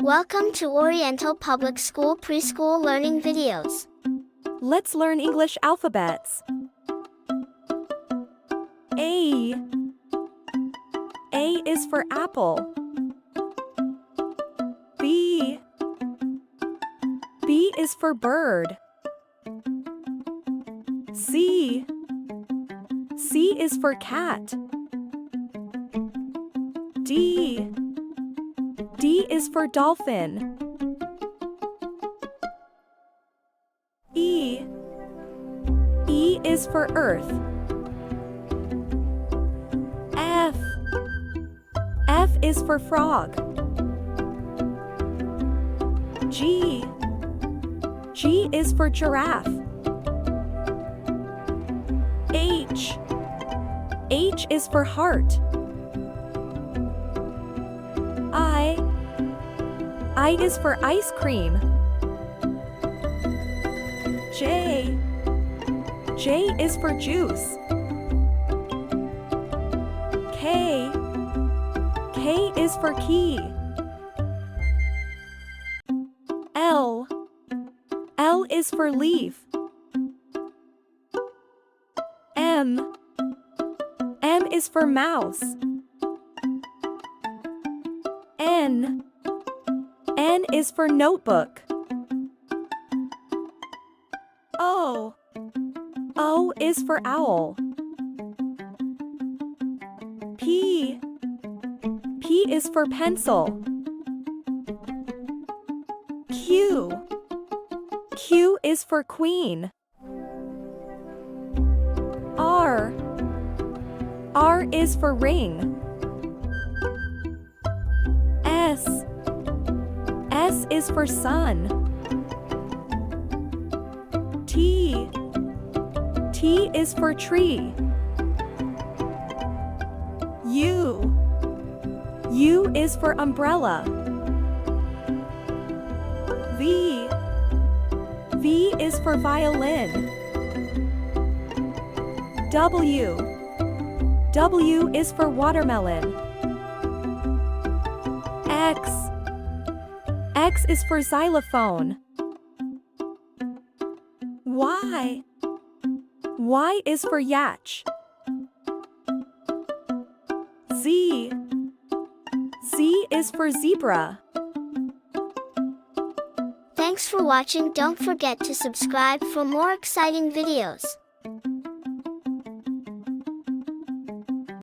Welcome to Oriental Public School Preschool Learning Videos. Let's learn English alphabets. A. A is for apple. B. B is for bird. C. C is for cat. D. D is for dolphin. E. E is for earth. F. F is for frog. G. G is for giraffe. H. H is for heart. I is for ice cream. J. J is for juice. K. K is for key. L. L is for leaf. M. M is for mouse. N. N is for notebook. O. O is for owl. P. P is for pencil. Q. Q is for queen. R. R is for ring. S. S is for sun. T. T is for tree. U. U is for umbrella. V. V is for violin. W. W is for watermelon. X. X is for xylophone. Y. Y is for yacht. Z. Z is for zebra. Thanks for watching. Don't forget to subscribe for more exciting videos.